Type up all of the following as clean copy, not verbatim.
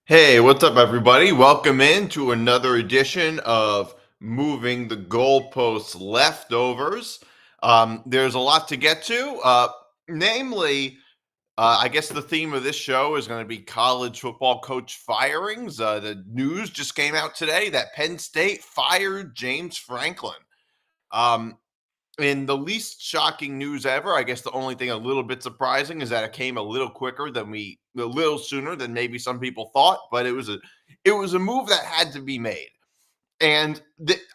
Hey, what's up, everybody? Welcome in to another edition of Moving the Goalposts Leftovers. There's a lot to get to. Namely, I guess the theme of this show is going to be college football coach firings. The news just came out today that Penn State fired James Franklin. Um, in the least shocking news ever, I guess the only thing a little bit surprising is that it came a little sooner than maybe some people thought, but it was a move that had to be made. And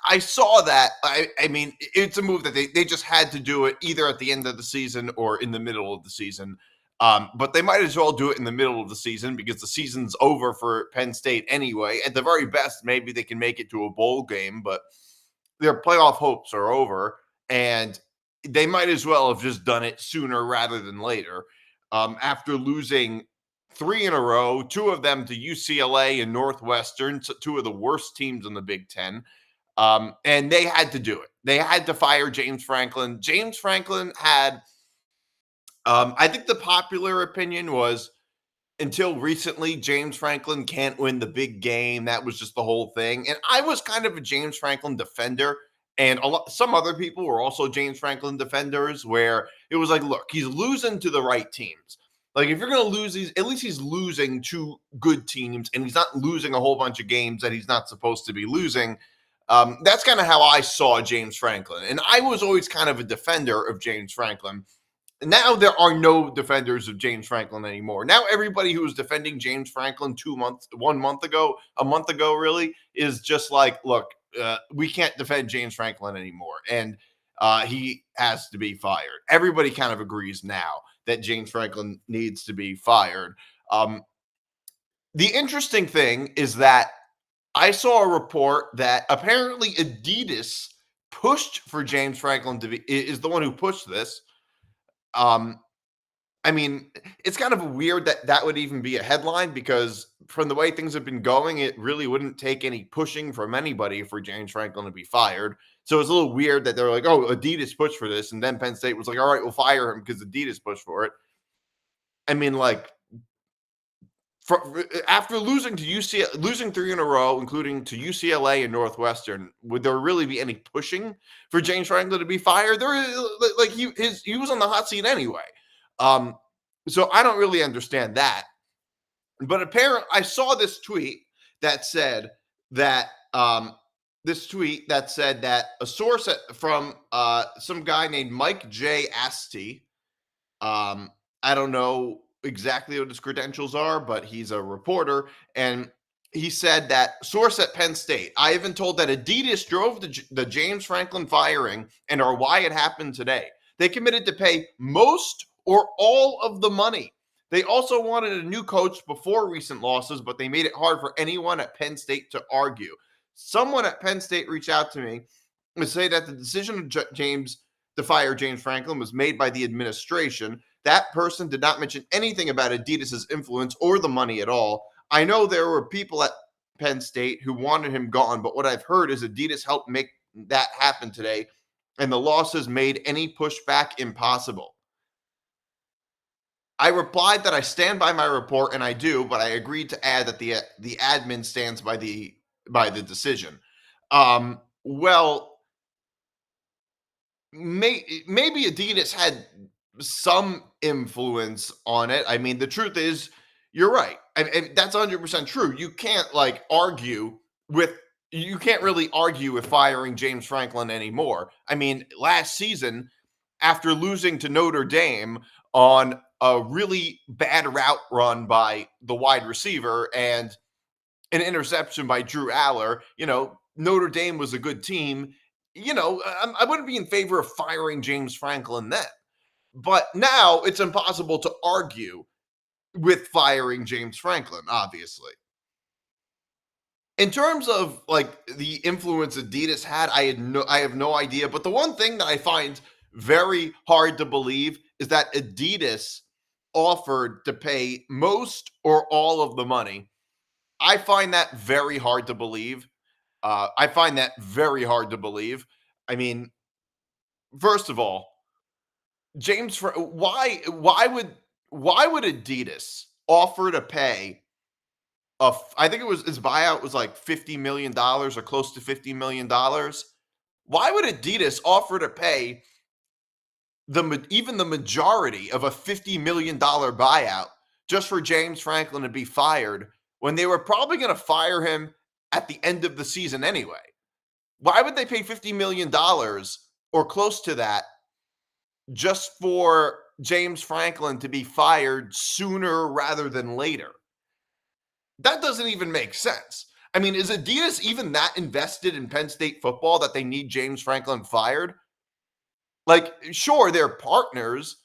I saw that. I mean, it's a move that they just had to do it either at the end of the season or in the middle of the season. But they might as well do it in the middle of the season because the season's over for Penn State anyway. At the very best, maybe they can make it to a bowl game, but their playoff hopes are over, and they might as well have just done it sooner rather than later. After losing three in a row, two of them to UCLA and Northwestern, two of the worst teams in the Big Ten. And they had to do it. They had to fire James Franklin. James Franklin had, I think the popular opinion was until recently, James Franklin can't win the big game. That was just the whole thing. And I was kind of a James Franklin defender. And some other people were also James Franklin defenders, where it was like, look, he's losing to the right teams. Like, if you're going to lose these, at least he's losing to good teams, and he's not losing a whole bunch of games that he's not supposed to be losing. That's kind of how I saw James Franklin. And I was always kind of a defender of James Franklin. Now there are no defenders of James Franklin anymore. Now everybody who was defending James Franklin 2 months, 1 month ago, a month ago, really, is just like, look, we can't defend James Franklin anymore, and he has to be fired. Everybody kind of agrees now that James Franklin needs to be fired. Um, the interesting thing is that I saw a report that apparently Adidas pushed for James Franklin to be is the one who pushed this. Um, I mean, it's kind of weird that that would even be a headline because from the way things have been going, it really wouldn't take any pushing from anybody for James Franklin to be fired. So it's a little weird that they're like, oh, Adidas pushed for this. And then Penn State was like, all right, we'll fire him because Adidas pushed for it. I mean, like, after losing to UCLA, losing three in a row, including to UCLA and Northwestern, would there really be any pushing for James Franklin to be fired? There is, like he was on the hot seat anyway. Um, so I don't really understand that. But apparently, I saw this tweet that said that a source from some guy named Mike J. Asti. I don't know exactly what his credentials are, but he's a reporter. And he said that source at Penn State, I have been told that Adidas drove the James Franklin firing and are why it happened today. They committed to pay most or all of the money. They also wanted a new coach before recent losses, but they made it hard for anyone at Penn State to argue. Someone at Penn State reached out to me to say that the decision of to fire James Franklin was made by the administration. That person did not mention anything about Adidas's influence or the money at all. I know there were people at Penn State who wanted him gone, but what I've heard is Adidas helped make that happen today, and the losses made any pushback impossible. I replied that I stand by my report, and I do, but I agreed to add that the admin stands by the decision. Well, maybe Adidas had some influence on it. I mean, the truth is, you're right, and that's 100% true. You can't really argue with firing James Franklin anymore. I mean, last season, after losing to Notre Dame on a really bad route run by the wide receiver and an interception by Drew Aller, Notre Dame was a good team. I wouldn't be in favor of firing James Franklin then. But now it's impossible to argue with firing James Franklin, obviously. In terms of like the influence Adidas had, I have no idea. But the one thing that I find very hard to believe is that Adidas offered to pay most or all of the money. I find that very hard to believe. I find that very hard to believe. I mean, first of all, why would Adidas offer to pay I think it was his buyout was like $50 million or close to $50 million. Why would Adidas offer to pay even the majority of a $50 million buyout just for James Franklin to be fired when they were probably going to fire him at the end of the season anyway? Why would they pay $50 million or close to that just for James Franklin to be fired sooner rather than later? That doesn't even make sense. I mean, is Adidas even that invested in Penn State football that they need James Franklin fired? Like, sure, they're partners,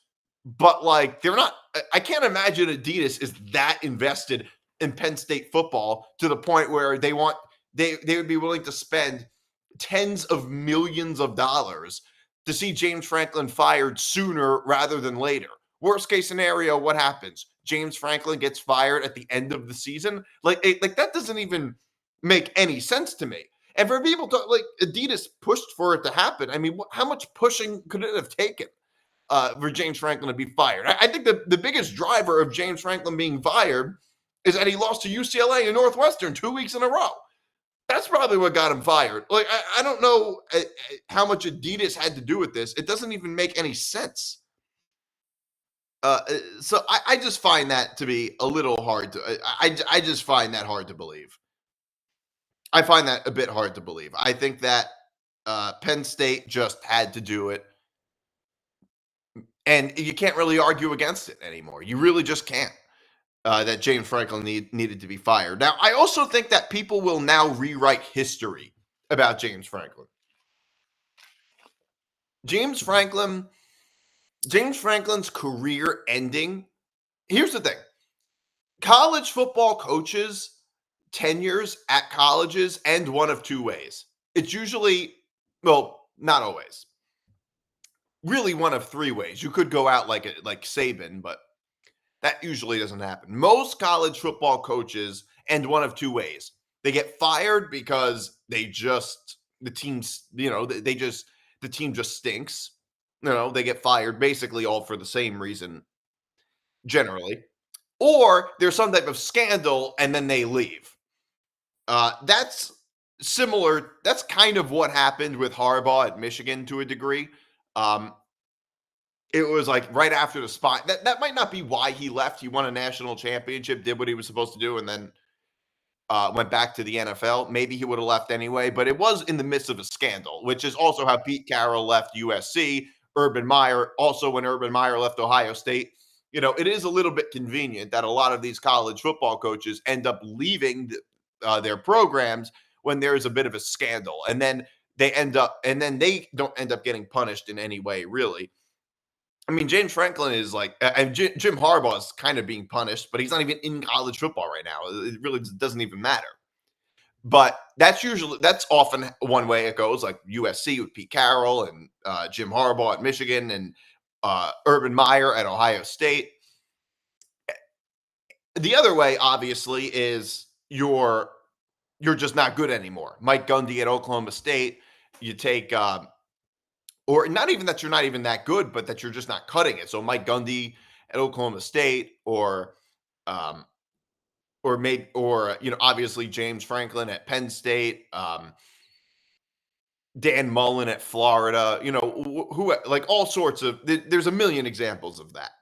but like they're not. I can't imagine Adidas is that invested in Penn State football to the point where they would be willing to spend tens of millions of dollars to see James Franklin fired sooner rather than later. Worst case scenario, what happens? James Franklin gets fired at the end of the season. Like that doesn't even make any sense to me. And for people to like Adidas pushed for it to happen. I mean, how much pushing could it have taken for James Franklin to be fired? I think the biggest driver of James Franklin being fired is that he lost to UCLA and Northwestern 2 weeks in a row. That's probably what got him fired. Like, I don't know how much Adidas had to do with this. It doesn't even make any sense. So I just find that to be a little hard to. I just find that hard to believe. I find that a bit hard to believe. I think that Penn State just had to do it, and you can't really argue against it anymore. You really just can't. That James Franklin needed to be fired. Now, I also think that people will now rewrite history about James Franklin. James Franklin, James Franklin's career ending. Here's the thing: college football coaches tenures at colleges end one of two ways. It's usually, well, not always. Really, one of three ways. You could go out like Saban, but that usually doesn't happen. Most college football coaches end one of two ways. They get fired because the team's, the team just stinks. They get fired basically all for the same reason generally. Or there's some type of scandal and then they leave. That's similar. That's kind of what happened with Harbaugh at Michigan to a degree. Um, It was like right after the spot. That might not be why he left. He won a national championship, did what he was supposed to do, and then went back to the NFL. Maybe he would have left anyway, but it was in the midst of a scandal, which is also how Pete Carroll left USC. Urban Meyer, also when Urban Meyer left Ohio State. It is a little bit convenient that a lot of these college football coaches end up leaving their programs when there's a bit of a scandal, and then they don't end up getting punished in any way, really. I mean, James Franklin is like, and Jim Harbaugh is kind of being punished, but he's not even in college football right now. It really doesn't even matter. But that's often one way it goes, like USC with Pete Carroll and Jim Harbaugh at Michigan and Urban Meyer at Ohio State. The other way, obviously, is you're just not good anymore. Mike Gundy at Oklahoma State. You take or not even that you're not even that good, but that you're just not cutting it. So Mike Gundy at Oklahoma State, obviously James Franklin at Penn State, Dan Mullen at Florida, who like all sorts of. There's a million examples of that.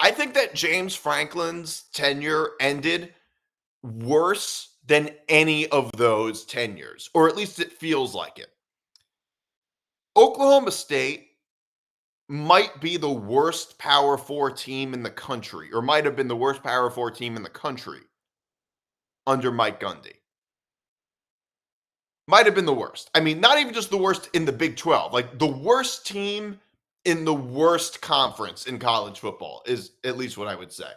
I think that James Franklin's tenure ended worse than any of those tenures, or at least it feels like it. Oklahoma State might be the worst Power 4 team in the country, or might have been the worst Power 4 team in the country under Mike Gundy. Might have been the worst. I mean, not even just the worst in the Big 12, like the worst team in the worst conference in college football is at least what I would say.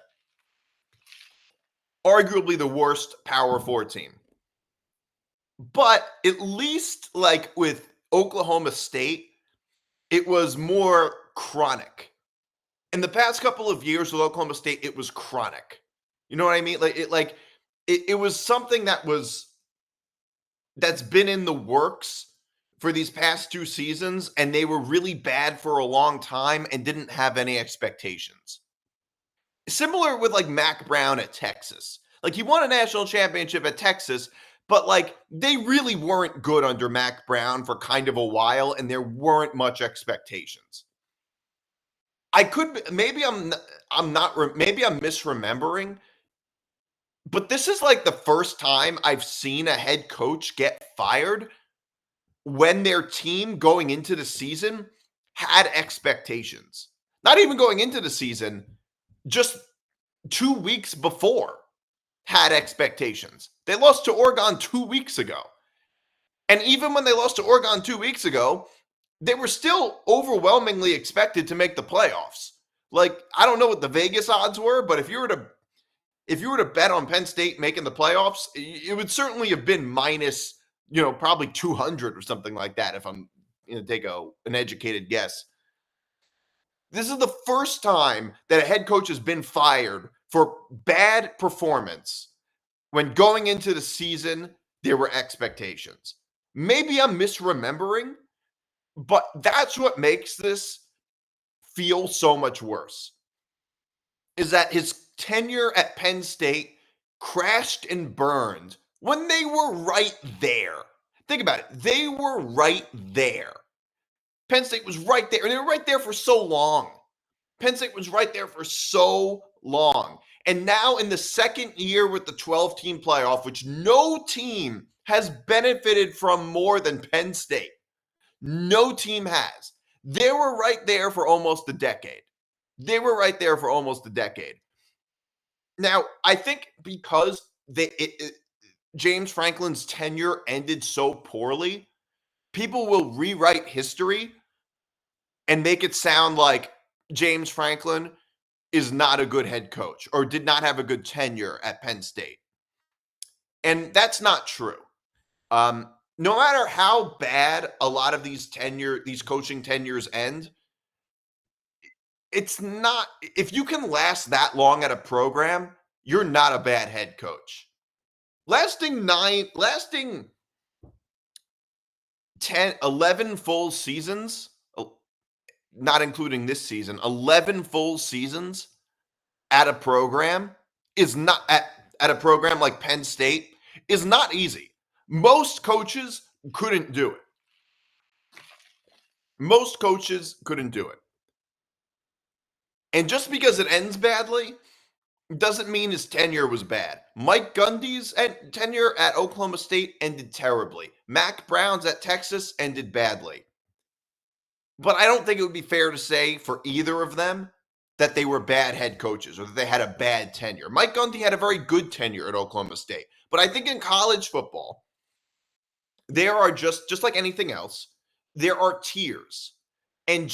Arguably the worst Power 4 team. But at least like with Oklahoma State, it was more chronic. In the past couple of years with Oklahoma State, it was chronic. You know what I mean? It was something that's been in the works for these past two seasons, and they were really bad for a long time and didn't have any expectations. Similar with like Mac Brown at Texas. Like, he won a national championship at Texas, but like they really weren't good under Mac Brown for kind of a while, and there weren't much expectations. I could maybe I'm not maybe I'm misremembering, but this is like the first time I've seen a head coach get fired when their team going into the season had expectations. Not even going into the season, just 2 weeks before had expectations. They lost to Oregon 2 weeks ago. And even when they lost to Oregon 2 weeks ago, they were still overwhelmingly expected to make the playoffs. Like, I don't know what the Vegas odds were, but if you were to bet on Penn State making the playoffs, it would certainly have been minus, probably 200 or something like that if I'm going to take an educated guess. This is the first time that a head coach has been fired for bad performance when going into the season there were expectations. Maybe I'm misremembering, but that's what makes this feel so much worse. Is that his tenure at Penn State crashed and burned when they were right there. Think about it. They were right there. Penn State was right there, and they were right there for so long. Penn State was right there for so long. And now in the second year with the 12-team playoff, which no team has benefited from more than Penn State. No team has. They were right there for almost a decade. Now, I think because James Franklin's tenure ended so poorly, people will rewrite history and make it sound like James Franklin is not a good head coach or did not have a good tenure at Penn State. And that's not true. No matter how bad a lot of these coaching tenures end, it's not, if you can last that long at a program, you're not a bad head coach. Lasting 10, 11 full seasons, not including this season, 11 full seasons at a program is not at a program like Penn State is not easy. Most coaches couldn't do it. And just because it ends badly doesn't mean his tenure was bad. Mike Gundy's tenure at Oklahoma State ended terribly. Mac Brown's at Texas ended badly. But I don't think it would be fair to say for either of them that they were bad head coaches or that they had a bad tenure. Mike Gundy had a very good tenure at Oklahoma State. But I think in college football, there are just like anything else, there are tiers. And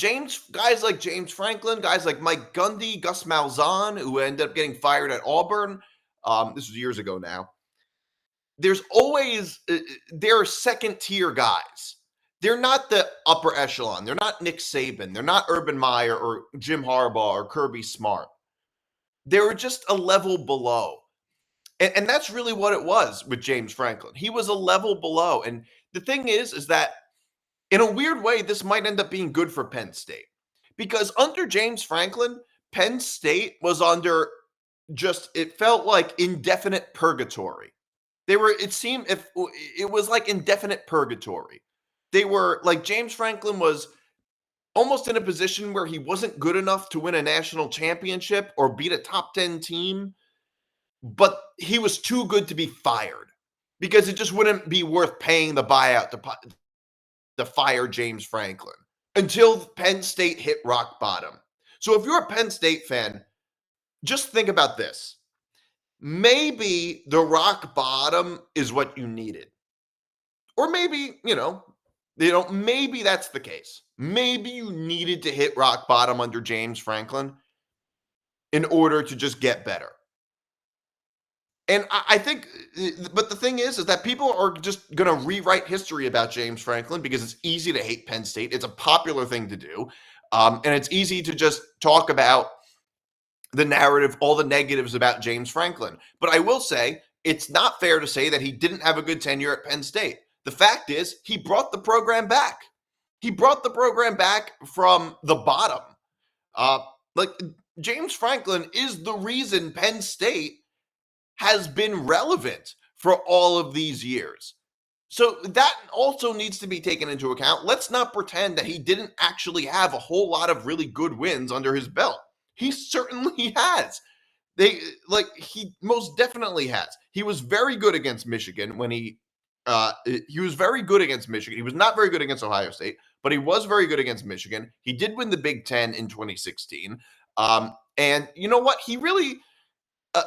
guys like James Franklin, guys like Mike Gundy, Gus Malzahn, who ended up getting fired at Auburn, this was years ago now. There are second tier guys. They're not the upper echelon. They're not Nick Saban. They're not Urban Meyer or Jim Harbaugh or Kirby Smart. They were just a level below. And that's really what it was with James Franklin. He was a level below. And the thing is that in a weird way, this might end up being good for Penn State. Because under James Franklin, Penn State was under it felt like indefinite purgatory. It was like indefinite purgatory. They were like, James Franklin was almost in a position where he wasn't good enough to win a national championship or beat a top 10 team, but he was too good to be fired because it just wouldn't be worth paying the buyout to fire James Franklin until Penn State hit rock bottom. So if you're a Penn State fan, just think about this. Maybe the rock bottom is what you needed. Or maybe, maybe that's the case. Maybe you needed to hit rock bottom under James Franklin in order to just get better. And I think, but the thing is that people are just going to rewrite history about James Franklin because it's easy to hate Penn State. It's a popular thing to do. And it's easy to just talk about the narrative, all the negatives about James Franklin. But I will say, it's not fair to say that he didn't have a good tenure at Penn State. The fact is, he brought the program back. He brought the program back from the bottom. James Franklin is the reason Penn State has been relevant for all of these years. So that also needs to be taken into account. Let's not pretend that he didn't actually have a whole lot of really good wins under his belt. He certainly has. He most definitely has. He was very good against Michigan when he was very good against Michigan. He was not very good against Ohio State, but he was very good against Michigan. He did win the Big Ten in 2016. And you know what? He really uh,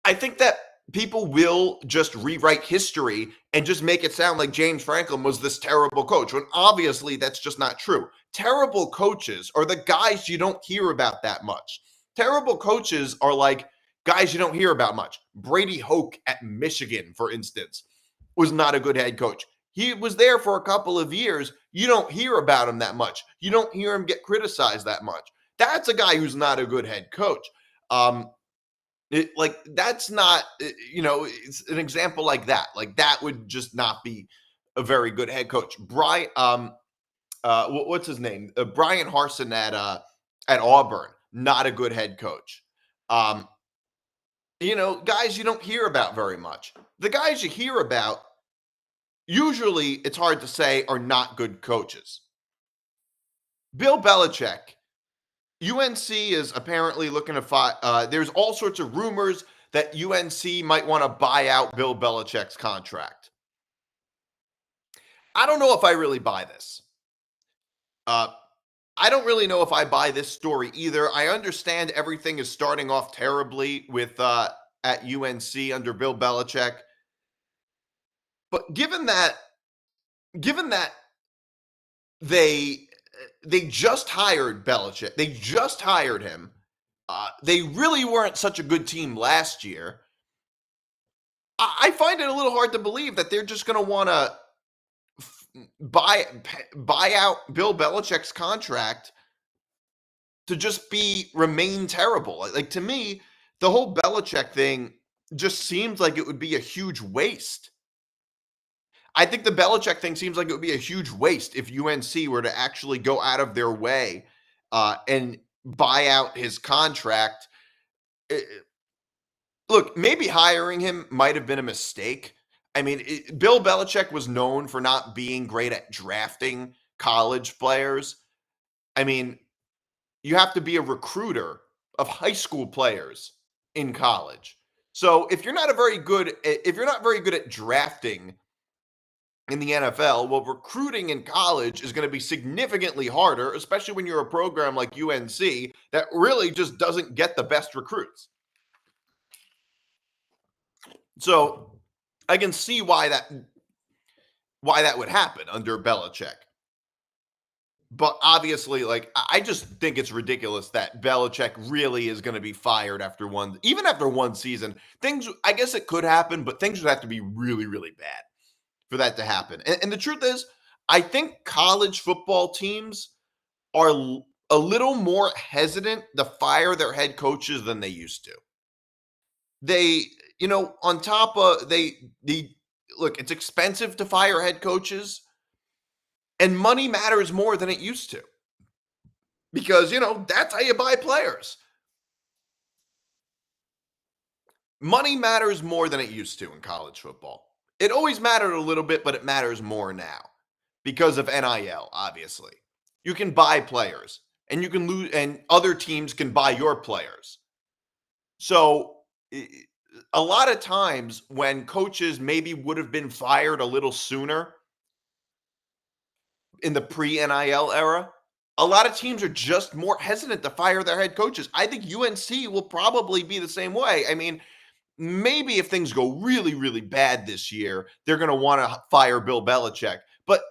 I think that people will just rewrite history and just make it sound like James Franklin was this terrible coach, when obviously that's just not true. Terrible coaches are the guys you don't hear about that much. Terrible coaches are like guys you don't hear about much. Brady Hoke at Michigan, for instance, was not a good head coach. He was there for a couple of years. You don't hear about him that much. You don't hear him get criticized that much. That's a guy who's not a good head coach. That's not, it's an example like that. Like that would just not be a very good head coach. What's his name? Brian Harsin at Auburn, not a good head coach. Guys you don't hear about very much. The guys you hear about, usually it's hard to say, are not good coaches. Bill Belichick, UNC is apparently looking to there's all sorts of rumors that UNC might want to buy out Bill Belichick's contract. I don't know if I really buy this. I don't really know if I buy this story either. I understand everything is starting off terribly with at UNC under Bill Belichick. But given that they just hired Belichick, they just hired him. They really weren't such a good team last year. I find it a little hard to believe that they're just going to want to buy out Bill Belichick's contract to just remain terrible. Like to me, the whole Belichick thing just seems like it would be a huge waste. I think the Belichick thing seems like it would be a huge waste if UNC were to actually go out of their way and buy out his contract. Look, maybe hiring him might have been a mistake. I mean, Bill Belichick was known for not being great at drafting college players. I mean, you have to be a recruiter of high school players in college. So if you're not very good at drafting in the NFL, well, recruiting in college is going to be significantly harder, especially when you're a program like UNC that really just doesn't get the best recruits. So I can see why that would happen under Belichick. But obviously, I just think it's ridiculous that Belichick really is going to be fired after one season. I guess it could happen, but things would have to be really, really bad for that to happen. And the truth is, I think college football teams are a little more hesitant to fire their head coaches than they used to. They, on top of look, it's expensive to fire head coaches, and money matters more than it used to. Because, that's how you buy players. Money matters more than it used to in college football. It always mattered a little bit, but it matters more now because of NIL, obviously. You can buy players and you can lose, and other teams can buy your players. So a lot of times when coaches maybe would have been fired a little sooner in the pre-NIL era, a lot of teams are just more hesitant to fire their head coaches. I think UNC will probably be the same way. I mean, maybe if things go really, really bad this year, they're going to want to fire Bill Belichick. But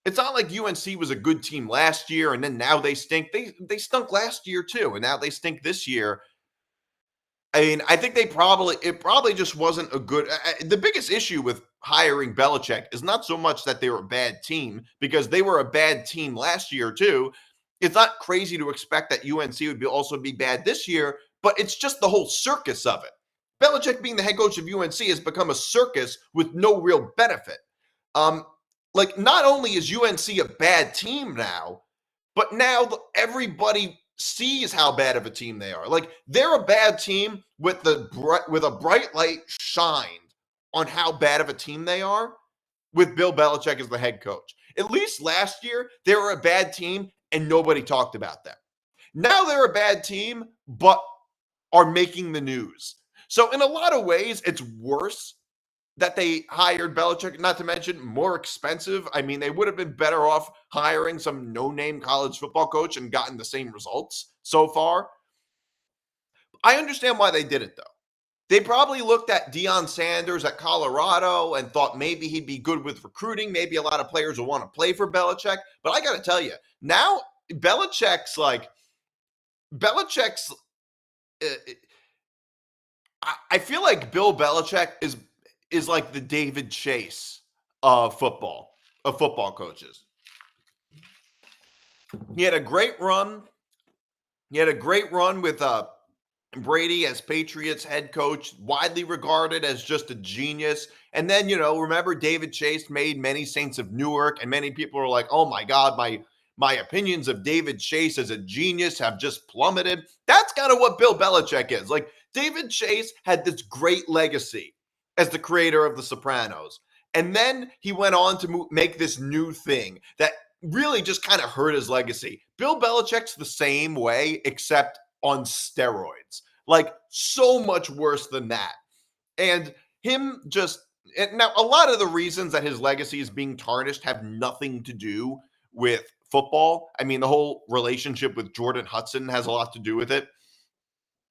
it's not like UNC was a good team last year and then now they stink. They stunk last year too, and now they stink this year. I mean, I think it probably just wasn't a good. The biggest issue with hiring Belichick is not so much that they were a bad team, because they were a bad team last year too. It's not crazy to expect that UNC would also be bad this year, but it's just the whole circus of it. Belichick being the head coach of UNC has become a circus with no real benefit. Not only is UNC a bad team now, but now everybody sees how bad of a team they are. Like, they're a bad team with a bright light shined on how bad of a team they are with Bill Belichick as the head coach. At least last year, they were a bad team and nobody talked about them. Now they're a bad team, but are making the news. So in a lot of ways, it's worse that they hired Belichick, not to mention more expensive. I mean, they would have been better off hiring some no-name college football coach and gotten the same results so far. I understand why they did it, though. They probably looked at Deion Sanders at Colorado and thought maybe he'd be good with recruiting. Maybe a lot of players will want to play for Belichick. But I got to tell you, now Belichick's I feel like Bill Belichick is like the David Chase of football coaches. He had a great run. He had a great run with Brady as Patriots head coach, widely regarded as just a genius. And then, remember David Chase made Many Saints of Newark, and many people were like, "Oh my God, my opinions of David Chase as a genius have just plummeted." That's kind of what Bill Belichick is. Like, David Chase had this great legacy as the creator of The Sopranos. And then he went on to make this new thing that really just kind of hurt his legacy. Bill Belichick's the same way, except on steroids. Like, so much worse than that. And now a lot of the reasons that his legacy is being tarnished have nothing to do with football. I mean, the whole relationship with Jordan Hudson has a lot to do with it.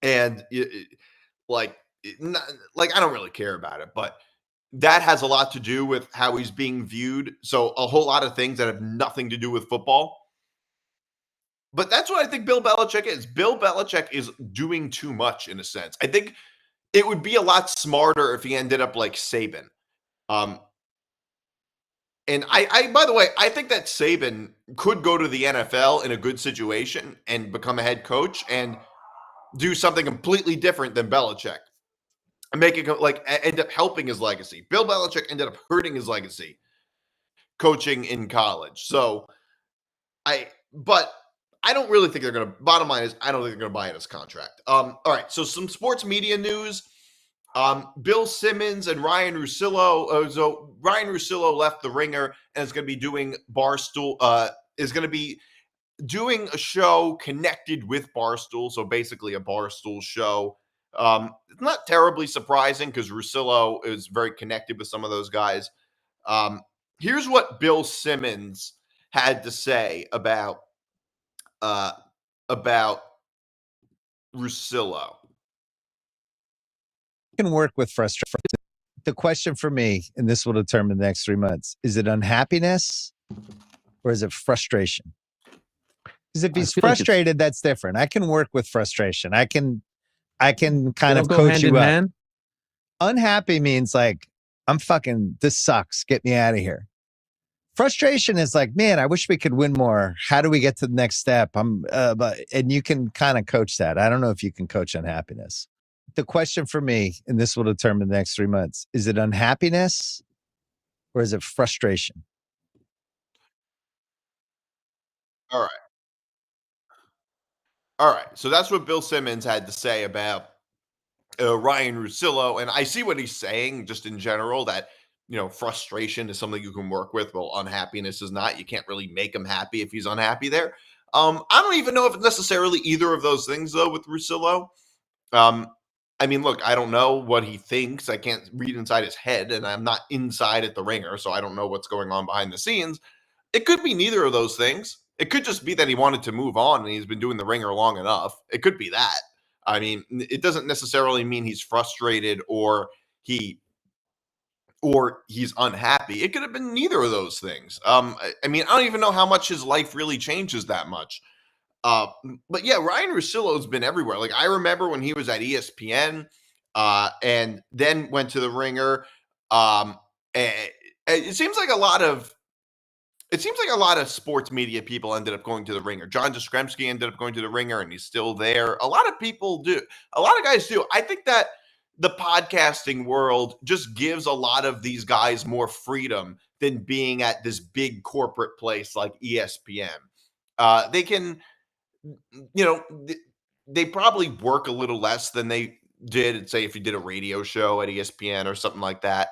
And I don't really care about it, but that has a lot to do with how he's being viewed. So a whole lot of things that have nothing to do with football. But that's what I think Bill Belichick is. Bill Belichick is doing too much in a sense. I think it would be a lot smarter if he ended up like Saban. And by the way, I think that Saban could go to the NFL in a good situation and become a head coach and do something completely different than Belichick and make it end up helping his legacy. Bill Belichick ended up hurting his legacy coaching in college. But I don't really think they're going to, bottom line is, I don't think they're going to buy in his contract. All right. So some sports media news. Bill Simmons and Ryan Russillo. So Ryan Russillo left The Ringer and is going to be doing doing a show connected with Barstool. So basically a Barstool show. It's not terribly surprising because Russillo is very connected with some of those guys. Here's what Bill Simmons had to say about Russillo. Can work with frustration. The question for me, and this will determine the next 3 months, is it unhappiness or is it frustration? Because if he's frustrated, that's different. I can work with frustration. I can kind of coach you up. Unhappy means like, this sucks. Get me out of here. Frustration is like, man, I wish we could win more. How do we get to the next step? And you can kind of coach that. I don't know if you can coach unhappiness. The question for me, and this will determine the next 3 months, is it unhappiness or is it frustration? All right. So that's what Bill Simmons had to say about Ryan Russillo. And I see what he's saying just in general, that, frustration is something you can work with. Well, unhappiness is not. You can't really make him happy if he's unhappy there. I don't even know if it's necessarily either of those things, though, with Russillo. I mean, look, I don't know what he thinks. I can't read inside his head, and I'm not inside at The Ringer, so I don't know what's going on behind the scenes. It could be neither of those things. It could just be that he wanted to move on and he's been doing The Ringer long enough. It could be that. I mean, it doesn't necessarily mean he's frustrated or he's unhappy. It could have been neither of those things. I mean, I don't even know how much his life really changes that much. But yeah, Ryan Russillo's been everywhere. Like, I remember when he was at ESPN, and then went to The Ringer. And it seems like a lot of sports media people ended up going to The Ringer. John Jastrzemski ended up going to The Ringer, and he's still there. A lot of people do. A lot of guys do. I think that the podcasting world just gives a lot of these guys more freedom than being at this big corporate place like ESPN. they probably work a little less than they did, say, if you did a radio show at ESPN or something like that.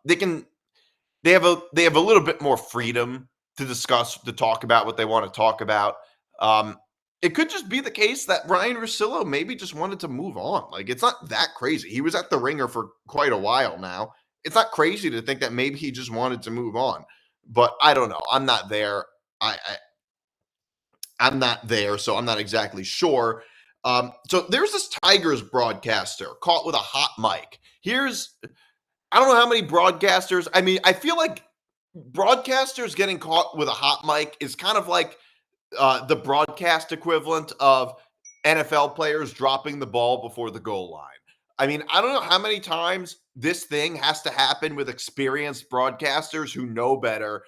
They have a little bit more freedom to talk about what they want to talk about. It could just be the case that Ryan Russillo maybe just wanted to move on. Like, it's not that crazy. He was at the Ringer for quite a while now. It's not crazy to think that maybe he just wanted to move on. But I don't know. I'm not there. I'm not there, so I'm not exactly sure. So there's this Tigers broadcaster caught with a hot mic. I don't know how many broadcasters. I mean, I feel like broadcasters getting caught with a hot mic is kind of like the broadcast equivalent of NFL players dropping the ball before the goal line. I mean, I don't know how many times this thing has to happen with experienced broadcasters who know better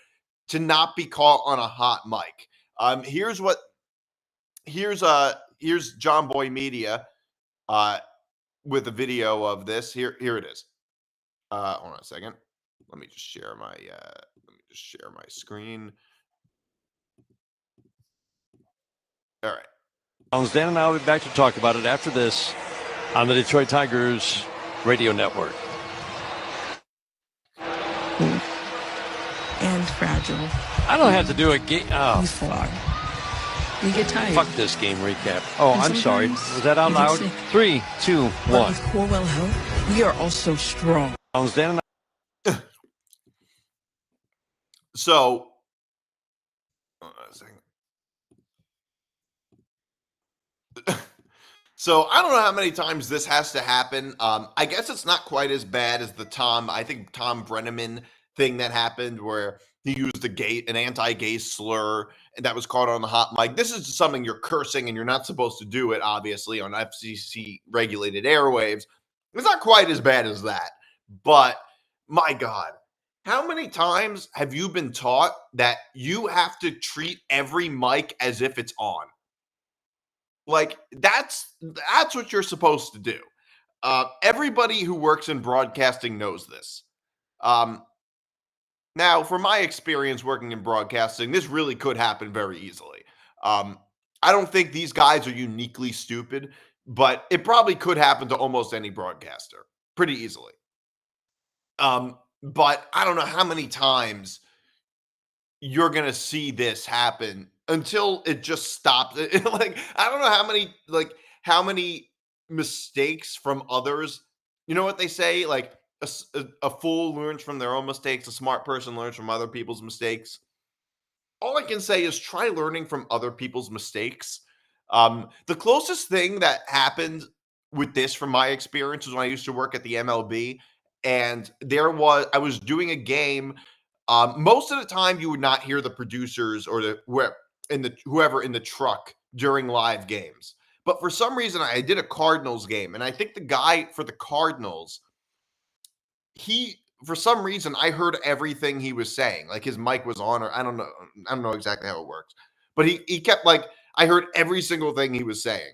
to not be caught on a hot mic. Here's John Boy Media with a video of this. Here it is. Hold on a second. Let me just share my screen. All right. Dan and I will be back to talk about it after this on the Detroit Tigers radio network. And fragile. I don't have to do a game. Oh, He's flawed. We get tired. Fuck this game recap. Oh, And I'm sorry. sometimes Was that out you get loud? sick. 3, 2, But 1. with Corwell Health, we are also strong. Dan and So, hold on a second. So I don't know how many times this has to happen. I guess it's not quite as bad as the Tom Brenneman thing that happened where he used an anti-gay slur and that was caught on the hot mic. This is just something you're cursing and you're not supposed to do it, obviously, on FCC regulated airwaves. It's not quite as bad as that. But my God, how many times have you been taught that you have to treat every mic as if it's on? Like, that's what you're supposed to do. Everybody who works in broadcasting knows this. Now, from my experience working in broadcasting, this really could happen very easily. I don't think these guys are uniquely stupid, but it probably could happen to almost any broadcaster pretty easily. But I don't know how many times you're going to see this happen until it just stops. Like, I don't know how many mistakes from others. You know what they say? Like, a fool learns from their own mistakes. A smart person learns from other people's mistakes. All I can say is try learning from other people's mistakes. The closest thing that happened with this from my experience was when I used to work at the MLB, and I was doing a game. Most of the time, you would not hear the producers or whoever in the truck during live games. But for some reason, I did a Cardinals game, and I think the guy for the Cardinals, for some reason, I heard everything he was saying. Like, his mic was on, or I don't know exactly how it works. But he kept, like, I heard every single thing he was saying.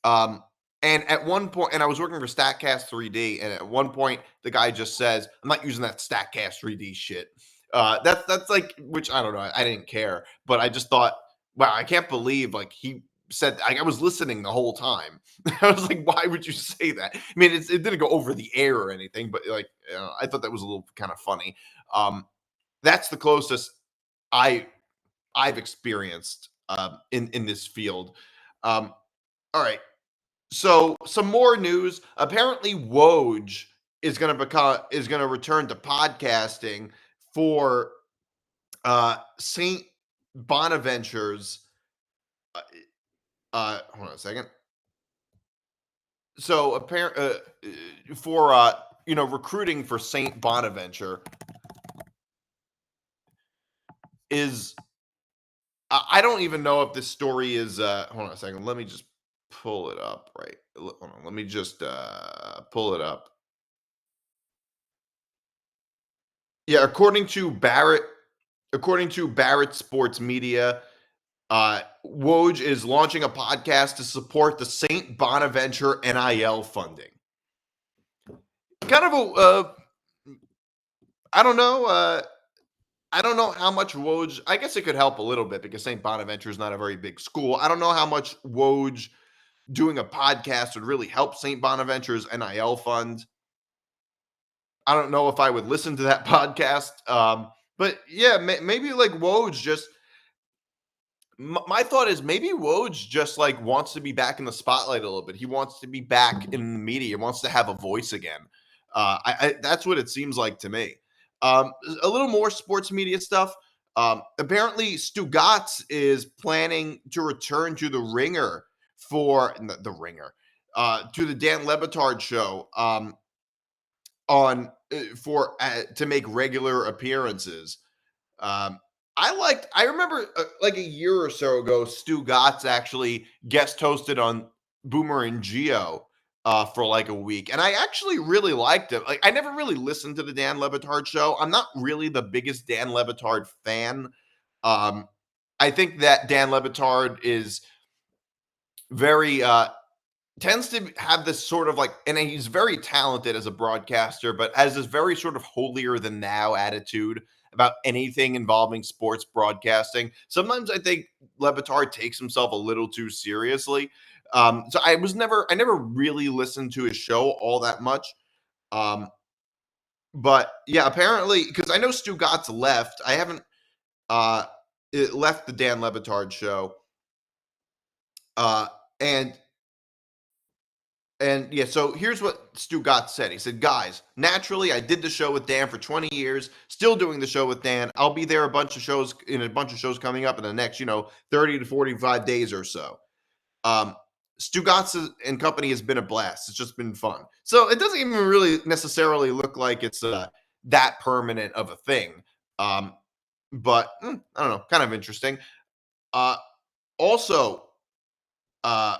And at one point, and I was working for StatCast 3D, and at one point, the guy just says, "I'm not using that StatCast 3D shit." That's like, which I don't know. I didn't care, but I just thought, wow, I can't believe like he said. I was listening the whole time. I was like, why would you say that? I mean, it didn't go over the air or anything, but like, I thought that was a little kind of funny. That's the closest I've experienced in this field. All right. So some more news. Apparently, Woj is going to return to podcasting for Saint Bonaventure's. Hold on a second. So apparently, for recruiting for Saint Bonaventure is. I don't even know if this story is. Hold on a second. Let me just pull it up. Right. Hold on. Let me just pull it up. Yeah, according to Barrett Sports Media, Woj is launching a podcast to support the Saint Bonaventure NIL funding. Kind of I don't know. I don't know how much Woj. I guess it could help a little bit because St. Bonaventure is not a very big school. I don't know how much Woj doing a podcast would really help St. Bonaventure's NIL fund. I don't know if I would listen to that podcast. But yeah, maybe like Woj just. My thought is maybe Woj just like wants to be back in the spotlight a little bit. He wants to be back in the media. He wants to have a voice again. That's what it seems like to me. A little more sports media stuff. Apparently, Stu Gatz is planning to return to the Ringer for the Ringer to the Dan Lebitard show to make regular appearances. I remember like a year or so ago, Stu Gatz actually guest hosted on Boomer and Geo for like a week. And I actually really liked it. Like, I never really listened to the Dan Lebitard show. I'm not really the biggest Dan Lebitard fan. I think that Dan Lebitard is very tends to have this sort of like, and he's very talented as a broadcaster, but has this very sort of holier than thou attitude about anything involving sports broadcasting. Sometimes I think Lebitard takes himself a little too seriously. So I never really listened to his show all that much. But yeah, apparently, because I know Stu Gatz left. I haven't left the Dan Lebitard show. And yeah, so here's what Stu Gatz said. He said, guys, naturally, I did the show with Dan for 20 years, still doing the show with Dan. I'll be there in a bunch of shows coming up in the next, 30 to 45 days or so. Stu Gatz and company has been a blast. It's just been fun. So it doesn't even really necessarily look like it's that permanent of a thing. But I don't know, kind of interesting. Also, I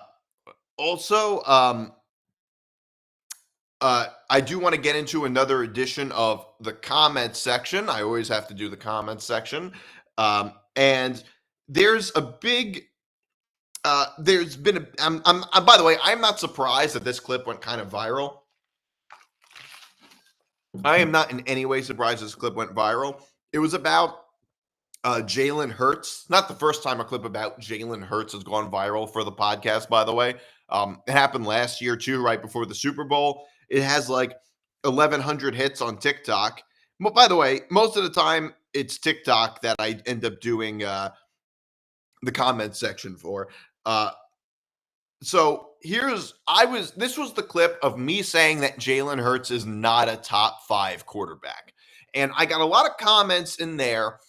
do want to get into another edition of the comments section. I always have to do the comments section. And there's a big, there's been, by the way, I'm not surprised that this clip went kind of viral. I am not in any way surprised this clip went viral. It was about Jalen Hurts. Not the first time a clip about Jalen Hurts has gone viral for the podcast, by the way. It happened last year too, right before the Super Bowl. It has like 1,100 hits on TikTok. But by the way, most of the time it's TikTok that I end up doing the comment section for. So this was the clip of me saying that Jalen Hurts is not a top 5 quarterback. And I got a lot of comments in there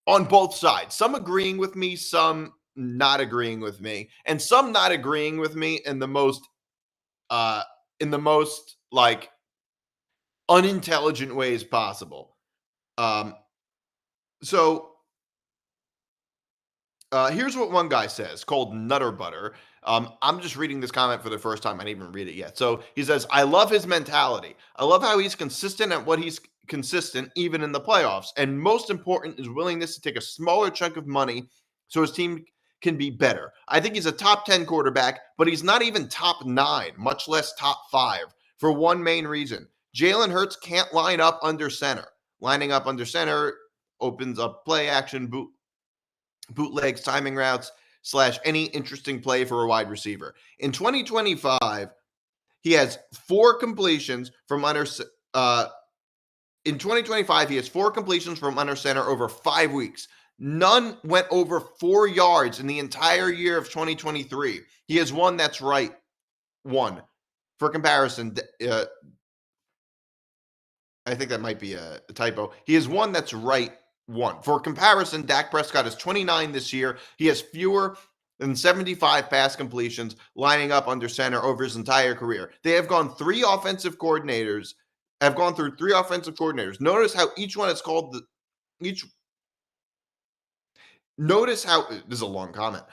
on both sides. Some agreeing with me, some not agreeing with me, and some not agreeing with me in the most like unintelligent ways possible. So here's what one guy says, called Nutter Butter. I'm just reading this comment for the first time. I didn't even read it yet. So he says, I love his mentality. I love how he's consistent at what he's consistent, even in the playoffs. And most important is willingness to take a smaller chunk of money so his team can be better. I think he's a top 10 quarterback, but he's not even top 9, much less top 5, for one main reason. Jalen Hurts can't line up under center. Lining up under center opens up play action, bootlegs, timing routes, / any interesting play for a wide receiver. In 2025, he has 4 completions from under in 2025, he has 4 completions from under center over 5 weeks. None went over 4 yards in the entire year of 2023. He has one that's right. 1. For comparison, I think that might be a typo. He has one that's right. 1. For comparison, Dak Prescott is 29 this year. He has fewer than 75 pass completions lining up under center over his entire career. They have gone through 3 offensive coordinators. Notice how each one is called notice how this is a long comment.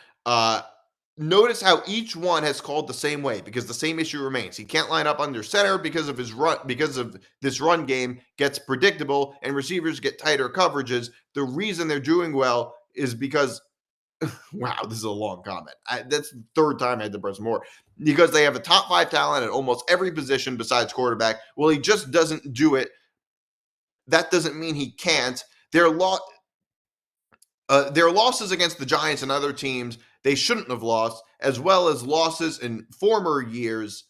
Notice how each one has called the same way, because the same issue remains. He can't line up under center because of this run game gets predictable and receivers get tighter coverages. The reason they're doing well is because wow, this is a long comment. That's the 3rd time I had to press more. Because they have a top 5 talent at almost every position besides quarterback. Well, he just doesn't do it. That doesn't mean he can't. their losses against the Giants and other teams they shouldn't have lost, as well as losses in former years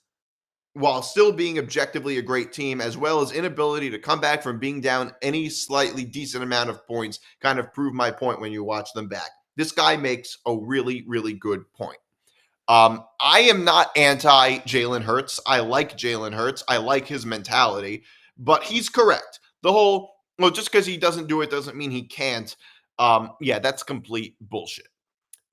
while still being objectively a great team, as well as inability to come back from being down any slightly decent amount of points, kind of prove my point when you watch them back. This guy makes a really, really good point. I am not anti Jalen Hurts. I like Jalen Hurts. I like his mentality, but he's correct. The whole, well, just because he doesn't do it doesn't mean he can't. Yeah, that's complete bullshit.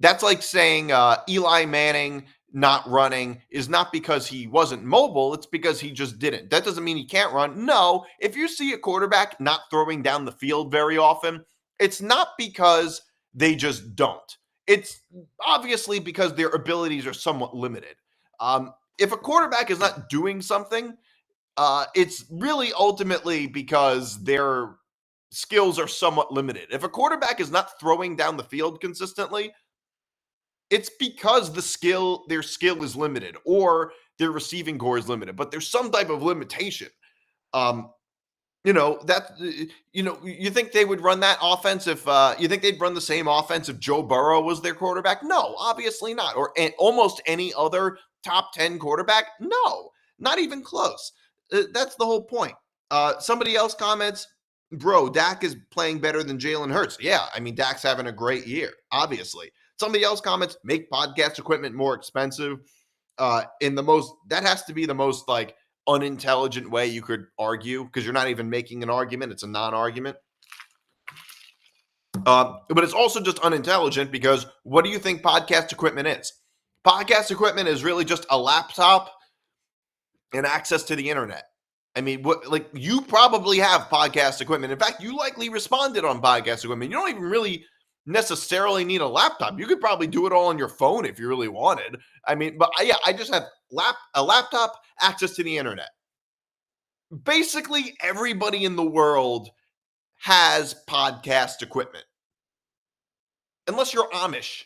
That's like saying Eli Manning not running is not because he wasn't mobile. It's because he just didn't. That doesn't mean he can't run. No, if you see a quarterback not throwing down the field very often, it's not because they just don't. It's obviously because their abilities are somewhat limited. If a quarterback is not doing something, it's really ultimately because their skills are somewhat limited. If a quarterback is not throwing down the field consistently, it's because their skill is limited or their receiving core is limited, but there's some type of limitation. You think they would run that offense if you think they'd run the same offense if Joe Burrow was their quarterback? No, obviously not. Or almost any other top 10 quarterback? No, not even close. That's the whole point. Somebody else comments, bro, Dak is playing better than Jalen Hurts. Yeah, I mean, Dak's having a great year, obviously. Somebody else comments, make podcast equipment more expensive. That has to be the most like unintelligent way you could argue, because you're not even making an argument. It's a non-argument. But it's also just unintelligent because what do you think podcast equipment is? Podcast equipment is really just a laptop and access to the internet. I mean, you probably have podcast equipment. In fact, you likely responded on podcast equipment. You don't even really necessarily need a laptop. You could probably do it all on your phone if you really wanted. I mean, but yeah, I just have a laptop, access to the internet. Basically, everybody in the world has podcast equipment. Unless you're Amish,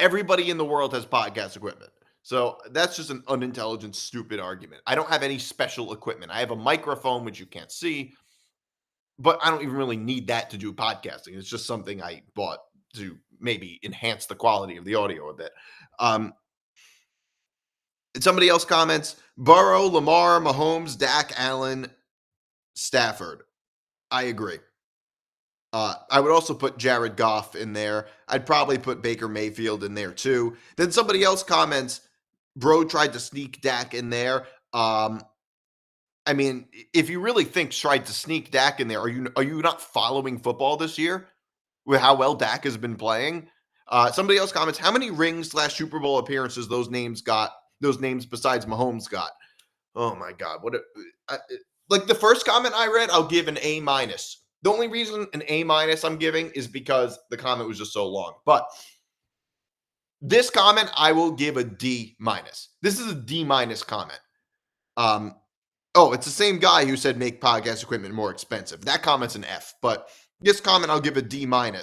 everybody in the world has podcast equipment. So that's just an unintelligent, stupid argument. I don't have any special equipment. I have a microphone, which you can't see, but I don't even really need that to do podcasting. It's just something I bought to maybe enhance the quality of the audio a bit. Somebody else comments, Burrow, Lamar, Mahomes, Dak, Allen, Stafford. I agree. I would also put Jared Goff in there. I'd probably put Baker Mayfield in there too. Then somebody else comments, bro tried to sneak Dak in there. I mean, if you really think tried to sneak Dak in there, are you not following football this year with how well Dak has been playing? Somebody else comments, how many rings / Super Bowl appearances those names besides Mahomes got? Oh my God. Like the first comment I read, I'll give an A-. The only reason an A- I'm giving is because the comment was just so long. But this comment, I will give a D-. This is a D- comment. It's the same guy who said make podcast equipment more expensive. That comment's an F, but this comment I'll give a D-. That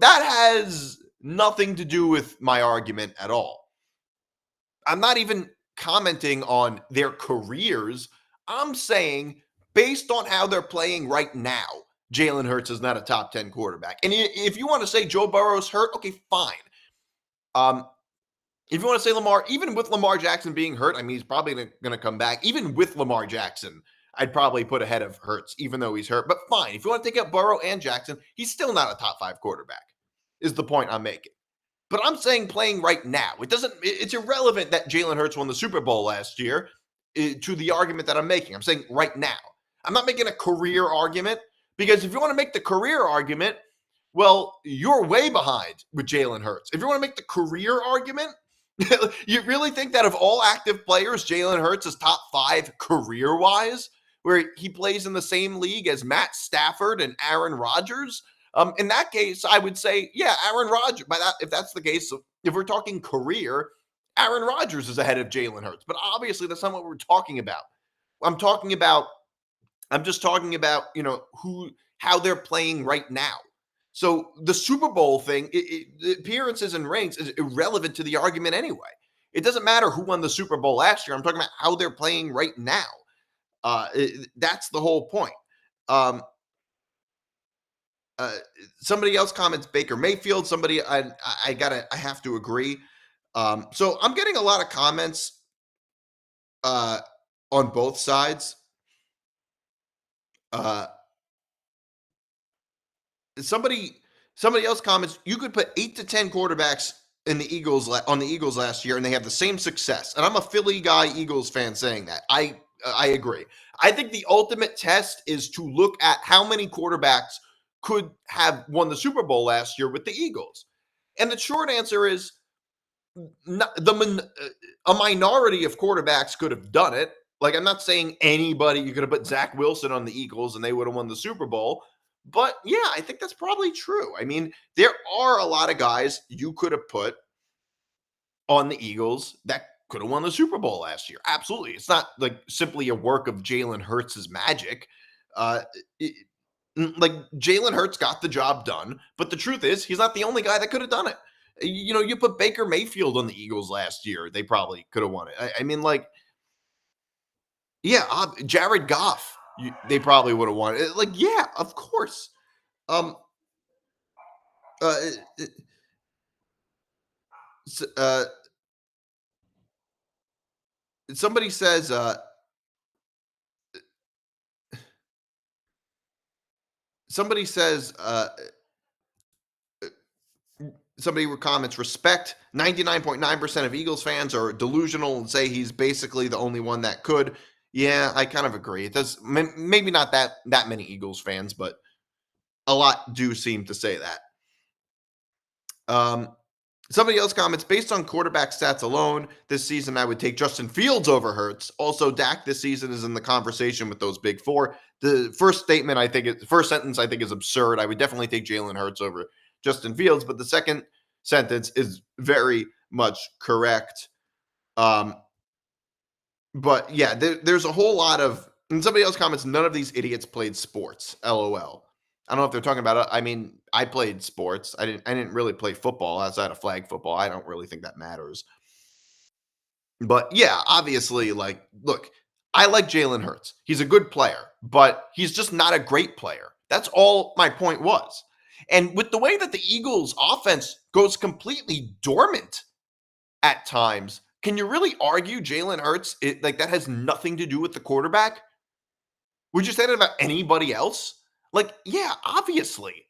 has nothing to do with my argument at all. I'm not even commenting on their careers. I'm saying based on how they're playing right now, Jalen Hurts is not a top 10 quarterback. And if you want to say Joe Burrow's hurt, okay, fine. If you want to say Lamar, even with Lamar Jackson being hurt, I mean, he's probably going to come back. Even with Lamar Jackson, I'd probably put ahead of Hurts, even though he's hurt. But fine, if you want to take out Burrow and Jackson, he's still not a top 5 quarterback, is the point I'm making. But I'm saying playing right now. It's irrelevant that Jalen Hurts won the Super Bowl last year to the argument that I'm making. I'm saying right now. I'm not making a career argument, because if you want to make the career argument, well, you're way behind with Jalen Hurts. If you want to make the career argument, you really think that of all active players, Jalen Hurts is top 5 career-wise, where he plays in the same league as Matt Stafford and Aaron Rodgers? In that case, I would say, yeah, Aaron Rodgers. If that's the case, if we're talking career, Aaron Rodgers is ahead of Jalen Hurts. But obviously, that's not what we're talking about. I'm just talking about, how they're playing right now. So the Super Bowl thing, the appearances and rings is irrelevant to the argument anyway. It doesn't matter who won the Super Bowl last year. I'm talking about how they're playing right now. That's the whole point. Somebody else comments Baker Mayfield. Somebody I have to agree. So I'm getting a lot of comments on both sides. Somebody else comments, you could put 8 to 10 quarterbacks in the Eagles on the Eagles last year and they have the same success. And I'm a Philly guy, Eagles fan saying that. I agree. I think the ultimate test is to look at how many quarterbacks could have won the Super Bowl last year with the Eagles. And the short answer is a minority of quarterbacks could have done it. Like, I'm not saying anybody, you could have put Zach Wilson on the Eagles and they would have won the Super Bowl. But yeah, I think that's probably true. I mean, there are a lot of guys you could have put on the Eagles that could have won the Super Bowl last year. Absolutely. It's not like simply a work of Jalen Hurts' magic. Like, Jalen Hurts got the job done, but the truth is he's not the only guy that could have done it. You know, you put Baker Mayfield on the Eagles last year, they probably could have won it. I mean, like, yeah, Jared Goff, they probably would have won it. Like, yeah, of course. Uh, somebody says, somebody comments, respect 99.9% of Eagles fans are delusional and say he's basically the only one that could. Yeah, I kind of agree. It does, maybe not that many Eagles fans, but a lot do seem to say that. Somebody else comments, based on quarterback stats alone, this season I would take Justin Fields over Hurts. Also, Dak this season is in the conversation with those big four. The first sentence I think is absurd. I would definitely take Jalen Hurts over Justin Fields, but the second sentence is very much correct. But yeah, there's a whole lot of, and somebody else comments, none of these idiots played sports. LOL. I don't know if they're talking about it. I mean, I played sports. I didn't really play football outside of flag football. I don't really think that matters. But yeah, obviously, like, look, I like Jalen Hurts. He's a good player, but he's just not a great player. That's all my point was. And with the way that the Eagles offense goes completely dormant at times, can you really argue Jalen Hurts, like, that has nothing to do with the quarterback? Would you say that about anybody else? Like, yeah, obviously.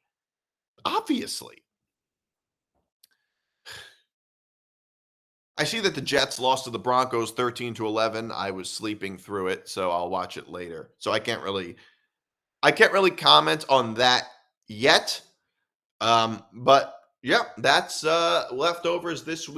Obviously. I see that the Jets lost to the Broncos 13-11. I was sleeping through it, so I'll watch it later. So I can't really comment on that yet. But yeah, that's leftovers this week.